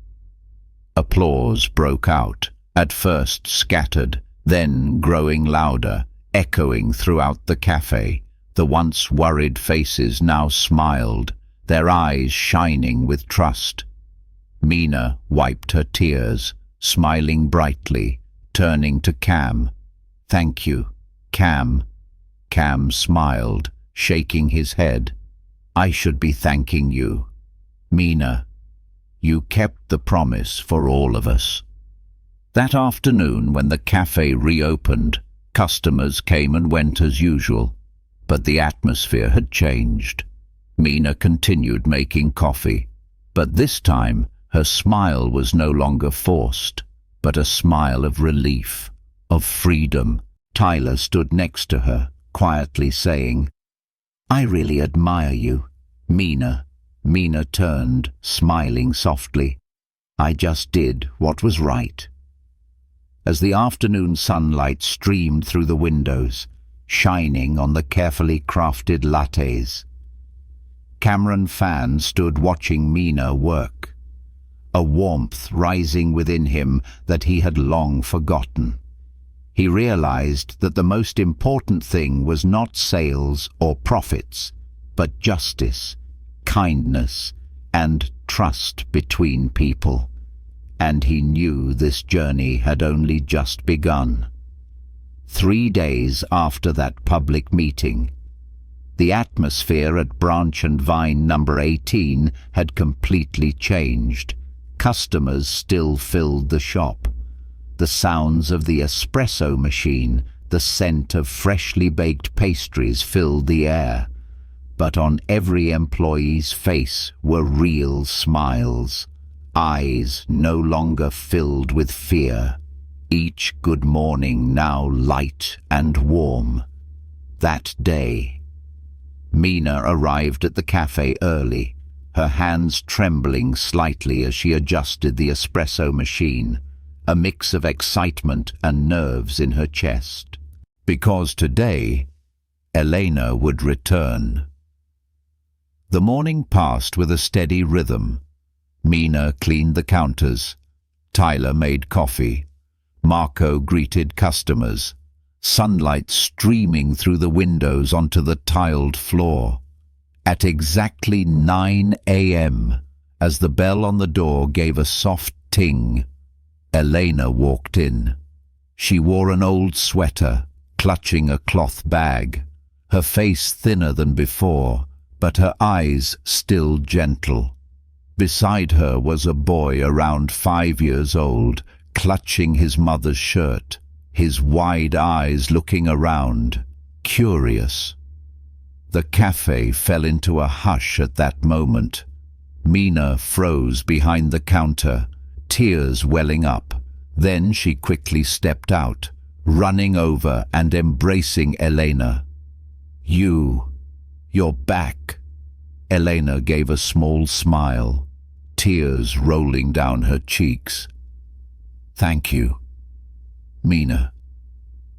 Applause broke out, at first scattered, then growing louder, echoing throughout the cafe. The once worried faces now smiled, their eyes shining with trust. Mina wiped her tears, smiling brightly, turning to Cam. "Thank you, Cam." Cam smiled, shaking his head. "I should be thanking you. Mina, you kept the promise for all of us." That afternoon, when the cafe reopened, customers came and went as usual, but the atmosphere had changed. Mina continued making coffee, but this time her smile was no longer forced, but a smile of relief, of freedom. Tyler stood next to her, quietly saying, "I really admire you, Mina." Mina turned, smiling softly. "I just did what was right." As the afternoon sunlight streamed through the windows, shining on the carefully crafted lattes, Cameron Fan stood watching Mina work, a warmth rising within him that he had long forgotten. He realized that the most important thing was not sales or profits, but justice, kindness, and trust between people. And he knew this journey had only just begun. 3 days after that public meeting, the atmosphere at Branch and Vine number 18 had completely changed. Customers still filled the shop. The sounds of the espresso machine, the scent of freshly baked pastries filled the air. But on every employee's face were real smiles, eyes no longer filled with fear, each good morning now light and warm. That day, Mina arrived at the cafe early, her hands trembling slightly as she adjusted the espresso machine, a mix of excitement and nerves in her chest. Because today, Elena would return. The morning passed with a steady rhythm. Mina cleaned the counters. Tyler made coffee. Marco greeted customers, sunlight streaming through the windows onto the tiled floor. At exactly 9 a.m., as the bell on the door gave a soft ting, Elena walked in. She wore an old sweater, clutching a cloth bag, her face thinner than before, but her eyes still gentle. Beside her was a boy around 5 years old, clutching his mother's shirt, his wide eyes looking around, curious. The cafe fell into a hush at that moment. Mina froze behind the counter, tears welling up. Then she quickly stepped out, running over and embracing Elena. You're back." Elena gave a small smile, tears rolling down her cheeks. "Thank you, Mina.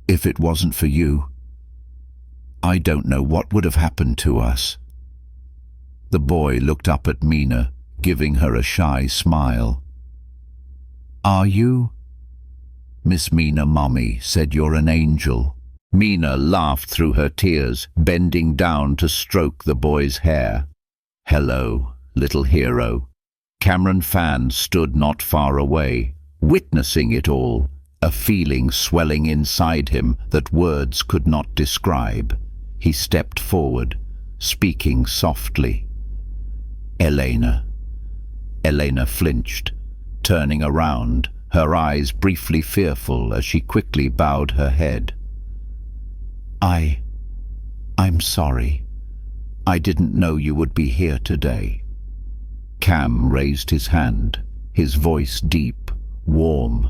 If it wasn't for you, I don't know what would have happened to us." The boy looked up at Mina, giving her a shy smile. "Are you?" "Miss Mina, Mommy said you're an angel." Mina laughed through her tears, bending down to stroke the boy's hair. "Hello, little hero." Cameron Fan stood not far away, witnessing it all, a feeling swelling inside him that words could not describe. He stepped forward, speaking softly. "Elena." Elena flinched, turning around, her eyes briefly fearful as she quickly bowed her head. I'm sorry. I didn't know you would be here today." Cam raised his hand, his voice deep, warm.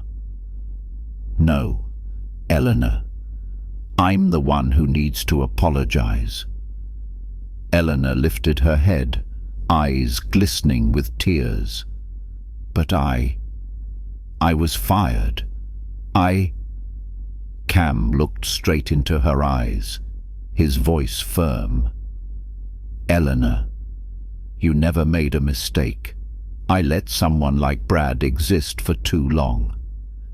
"No, Eleanor. I'm the one who needs to apologize." Eleanor lifted her head, eyes glistening with tears. "But I was fired. Cam looked straight into her eyes, his voice firm. "Eleanor, you never made a mistake. I let someone like Brad exist for too long.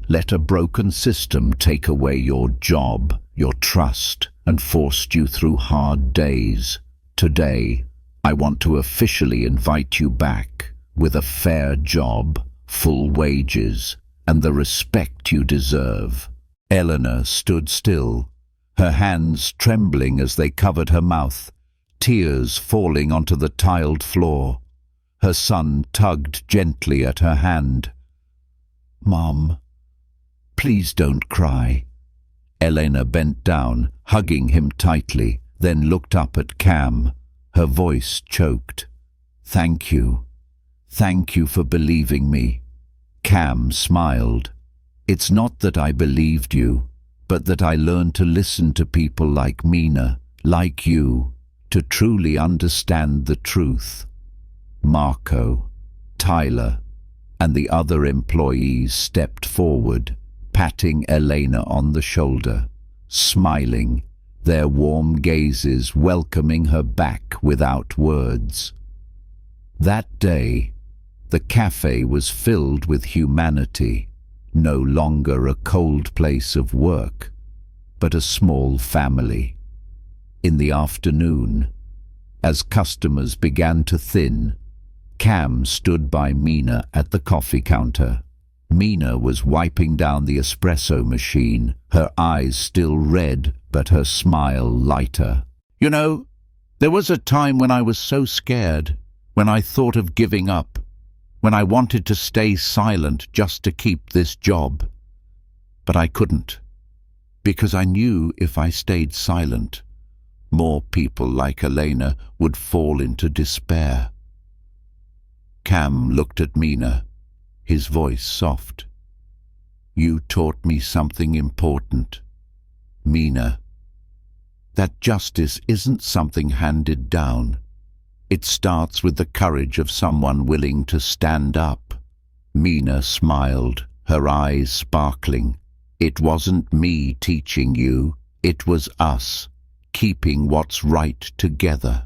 Let a broken system take away your job, your trust, and forced you through hard days. Today, I want to officially invite you back with a fair job, full wages, and the respect you deserve." Eleanor stood still, her hands trembling as they covered her mouth, tears falling onto the tiled floor. Her son tugged gently at her hand. "Mom, please don't cry." Eleanor bent down, hugging him tightly, then looked up at Cam, her voice choked. "Thank you. Thank you for believing me." Cam smiled. "It's not that I believed you, but that I learned to listen to people like Mina, like you, to truly understand the truth." Marco, Tyler, and the other employees stepped forward, patting Elena on the shoulder, smiling, their warm gazes welcoming her back without words. That day, the cafe was filled with humanity, no longer a cold place of work, but a small family. In the afternoon, as customers began to thin, Cam stood by Mina at the coffee counter. Mina was wiping down the espresso machine, her eyes still red, but her smile lighter. "You know, there was a time when I was so scared, when I thought of giving up, when I wanted to stay silent just to keep this job. But I couldn't, because I knew if I stayed silent, more people like Elena would fall into despair." Cam looked at Mina, his voice soft. "You taught me something important, Mina. That justice isn't something handed down. It starts with the courage of someone willing to stand up." Mina smiled, her eyes sparkling. "It wasn't me teaching you, it was us, keeping what's right together."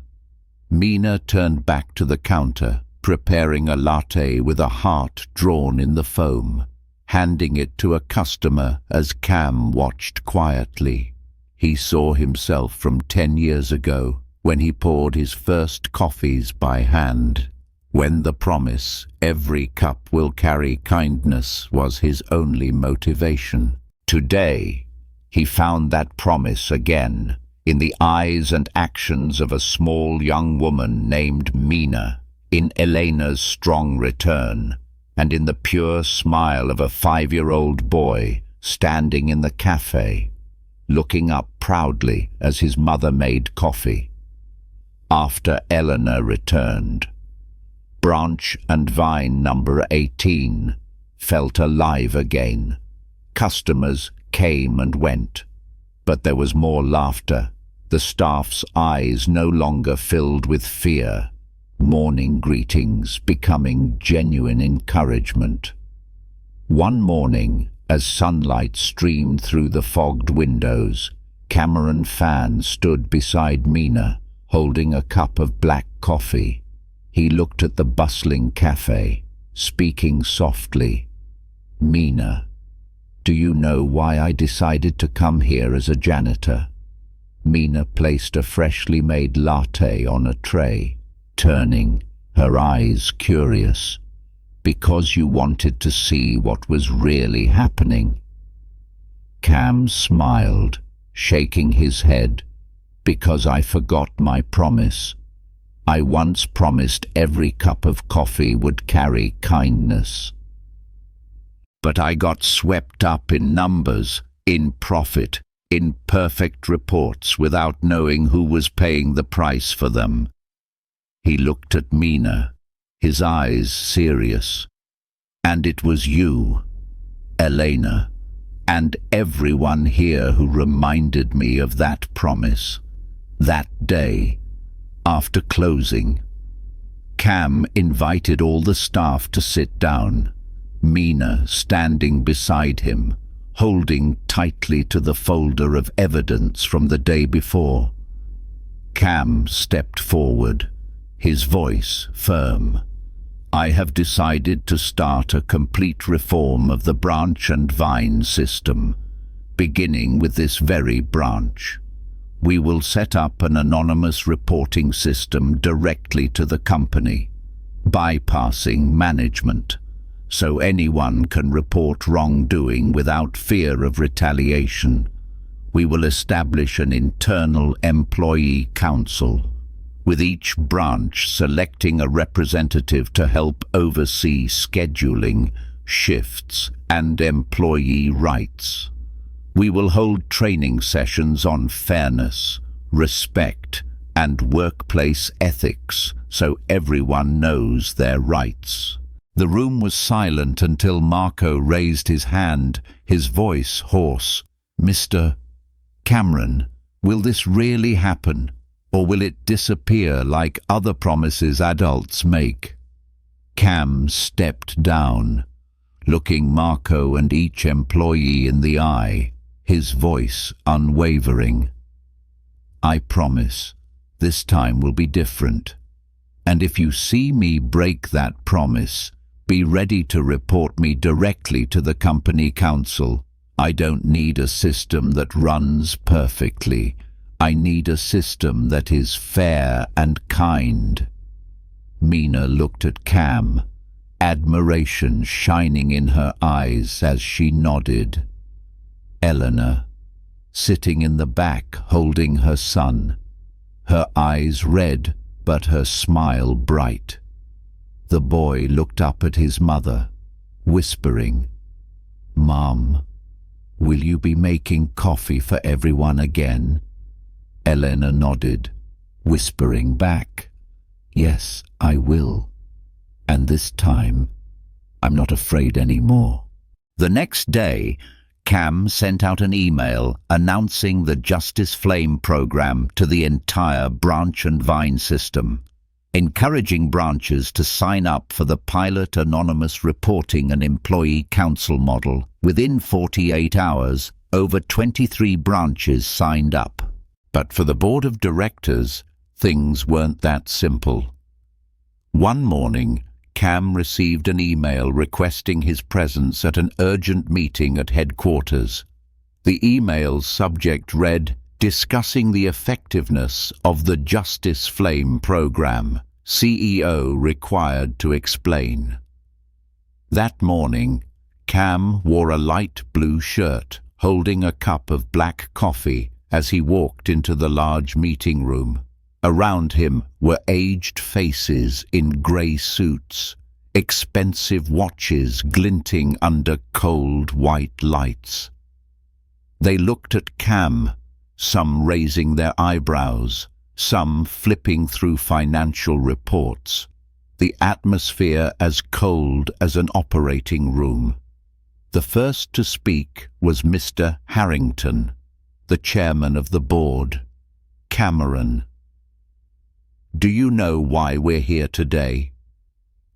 Mina turned back to the counter, preparing a latte with a heart drawn in the foam, handing it to a customer as Cam watched quietly. He saw himself from 10 years ago, when he poured his first coffees by hand, when the promise, "every cup will carry kindness," was his only motivation. Today, he found that promise again, in the eyes and actions of a small young woman named Mina, in Elena's strong return, and in the pure smile of a 5-year-old boy standing in the cafe, looking up proudly as his mother made coffee. After Eleanor returned, Branch and Vine number 18 felt alive again. Customers came and went, but there was more laughter, the staff's eyes no longer filled with fear, morning greetings becoming genuine encouragement. One morning, as sunlight streamed through the fogged windows, Cameron Fan stood beside Mina, holding a cup of black coffee. He looked at the bustling cafe, speaking softly. "Mina, do you know why I decided to come here as a janitor?" Mina placed a freshly made latte on a tray, turning, her eyes curious. "Because you wanted to see what was really happening." Cam smiled, shaking his head. "Because I forgot my promise. I once promised every cup of coffee would carry kindness." But I got swept up in numbers, in profit, in perfect reports without knowing who was paying the price for them. He looked at Mina, his eyes serious. And it was you, Elena, and everyone here who reminded me of that promise. That day, after closing, Cam invited all the staff to sit down, Mina standing beside him, holding tightly to the folder of evidence from the day before. Cam stepped forward, his voice firm. I have decided to start a complete reform of the branch and vine system, beginning with this very branch. We will set up an anonymous reporting system directly to the company, bypassing management, so anyone can report wrongdoing without fear of retaliation. We will establish an internal employee council, with each branch selecting a representative to help oversee scheduling, shifts, and employee rights. We will hold training sessions on fairness, respect, and workplace ethics so everyone knows their rights. The room was silent until Marco raised his hand, his voice hoarse. Mr. Cameron, will this really happen, or will it disappear like other promises adults make? Cam stepped down, looking Marco and each employee in the eye, his voice unwavering. I promise, this time will be different. And if you see me break that promise, be ready to report me directly to the company council. I don't need a system that runs perfectly. I need a system that is fair and kind. Mina looked at Cam, admiration shining in her eyes as she nodded. Eleanor, sitting in the back holding her son, her eyes red but her smile bright. The boy looked up at his mother, whispering, Mom, will you be making coffee for everyone again? Eleanor nodded, whispering back, Yes, I will. And this time, I'm not afraid anymore. The next day, Cam sent out an email announcing the Justice Flame program to the entire branch and vine system, encouraging branches to sign up for the pilot anonymous reporting and employee council model. Within 48 hours, over 23 branches signed up. But for the board of directors, things weren't that simple. One morning, Cam received an email requesting his presence at an urgent meeting at headquarters. The email's subject read, Discussing the effectiveness of the Justice Flame program. CEO required to explain. That morning, Cam wore a light blue shirt, holding a cup of black coffee as he walked into the large meeting room. Around him were aged faces in grey suits, expensive watches glinting under cold white lights. They looked at Cam, some raising their eyebrows, some flipping through financial reports, the atmosphere as cold as an operating room. The first to speak was Mr. Harrington, the chairman of the board. Cameron. Do you know why we're here today?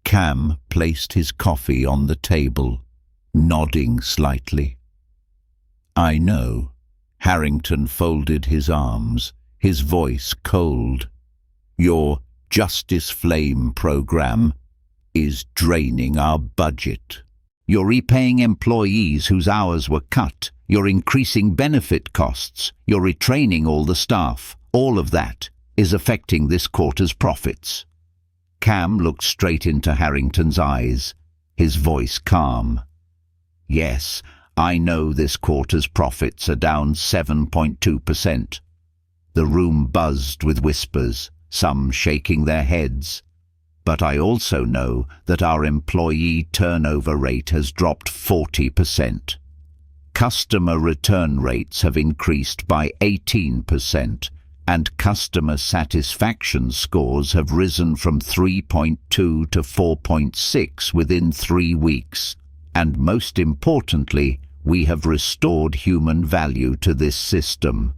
Cam placed his coffee on the table, nodding slightly. I know. Harrington folded his arms, his voice cold. Your Justice Flame program is draining our budget. You're repaying employees whose hours were cut. You're increasing benefit costs. You're retraining all the staff. All of that is affecting this quarter's profits. Cam looked straight into Harrington's eyes, his voice calm. Yes, I know this quarter's profits are down 7.2%. The room buzzed with whispers, some shaking their heads. But I also know that our employee turnover rate has dropped 40%. Customer return rates have increased by 18%, and customer satisfaction scores have risen from 3.2 to 4.6 within 3 weeks. And most importantly, we have restored human value to this system.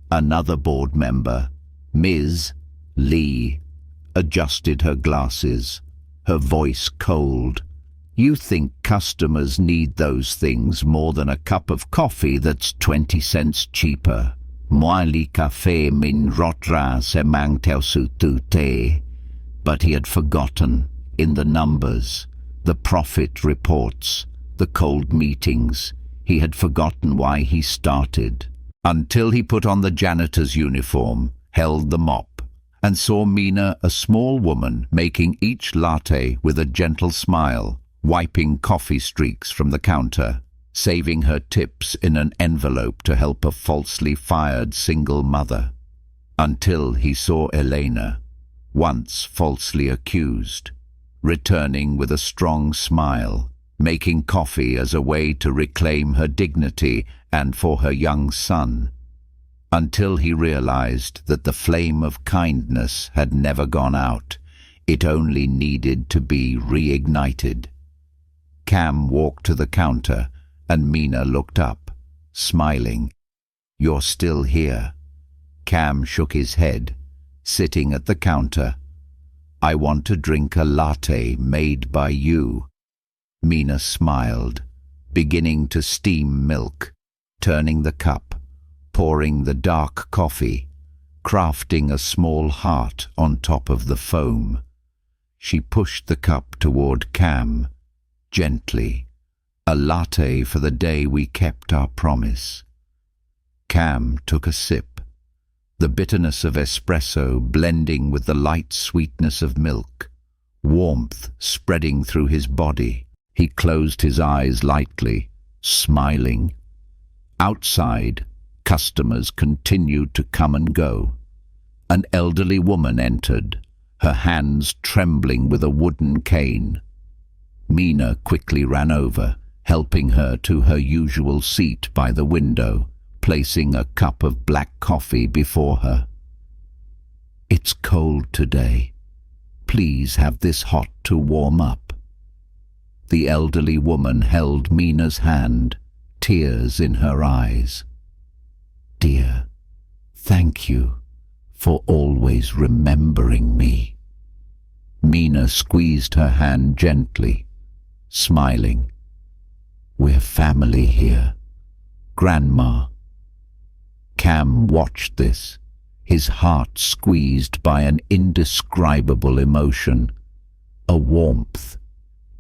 Another board member, Ms. Lee, adjusted her glasses, her voice cold. You think customers need those things more than a cup of coffee that's 20 cents cheaper. Moi li café min rotra se mang tel su tu te. But he had forgotten, in the numbers, the profit reports, the cold meetings. He had forgotten why he started. Until he put on the janitor's uniform, held the mop, and saw Mina, a small woman, making each latte with a gentle smile, wiping coffee streaks from the counter, saving her tips in an envelope to help a falsely fired single mother. Until he saw Elena, once falsely accused, returning with a strong smile, making coffee as a way to reclaim her dignity and for her young son. Until he realized that the flame of kindness had never gone out, it only needed to be reignited. Cam walked to the counter, and Mina looked up, smiling. "You're still here." Cam shook his head, sitting at the counter. "I want to drink a latte made by you." Mina smiled, beginning to steam milk, turning the cup, pouring the dark coffee, crafting a small heart on top of the foam. She pushed the cup toward Cam, gently. "A latte for the day we kept our promise." Cam took a sip, the bitterness of espresso blending with the light sweetness of milk, warmth spreading through his body. He closed his eyes lightly, smiling. Outside, customers continued to come and go. An elderly woman entered, her hands trembling with a wooden cane. Mina quickly ran over, helping her to her usual seat by the window, placing a cup of black coffee before her. "It's cold today. Please have this hot to warm up." The elderly woman held Mina's hand, tears in her eyes. "Dear, thank you for always remembering me." Mina squeezed her hand gently, smiling. "We're family here, Grandma." Cam watched this, his heart squeezed by an indescribable emotion, a warmth,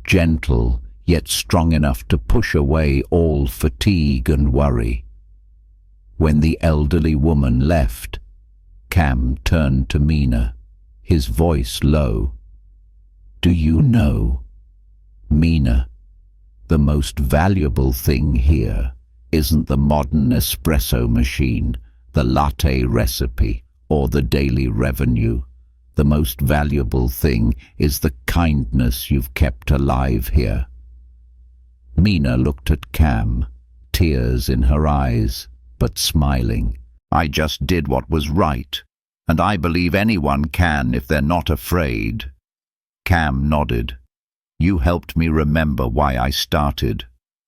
gentle yet strong enough to push away all fatigue and worry. When the elderly woman left, Cam turned to Mina, his voice low. "Do you know, Mina, the most valuable thing here isn't the modern espresso machine, the latte recipe, or the daily revenue. The most valuable thing is the kindness you've kept alive here." Mina looked at Cam, tears in her eyes, but smiling. "I just did what was right, and I believe anyone can if they're not afraid." Cam nodded. "You helped me remember why I started."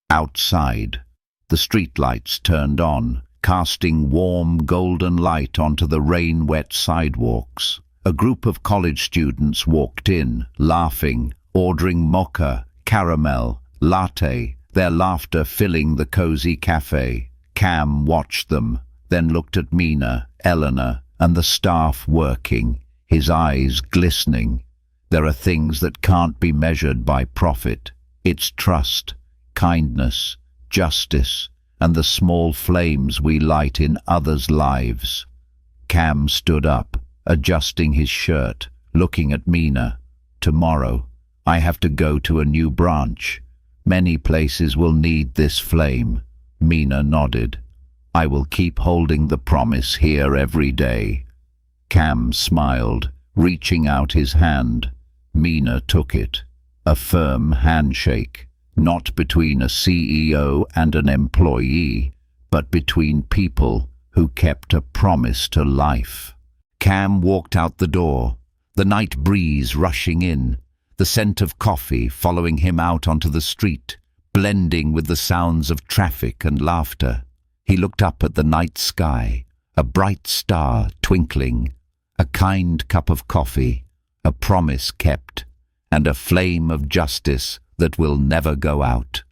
Outside, the streetlights turned on, casting warm golden light onto the rain-wet sidewalks. A group of college students walked in, laughing, ordering mocha, caramel, latte, their laughter filling the cozy cafe. Cam watched them, then looked at Mina, Eleanor, and the staff working, his eyes glistening. There are things that can't be measured by profit. It's trust, kindness, justice, and the small flames we light in others' lives. Cam stood up, adjusting his shirt, looking at Mina. "Tomorrow, I have to go to a new branch. Many places will need this flame." Mina nodded. "I will keep holding the promise here every day." Cam smiled, reaching out his hand, Mina took it, a firm handshake, not between a CEO and an employee, but between people who kept a promise to life. Cam walked out the door, the night breeze rushing in, the scent of coffee following him out onto the street, blending with the sounds of traffic and laughter. He looked up at the night sky, a bright star twinkling, a kind cup of coffee, a promise kept, and a flame of justice that will never go out.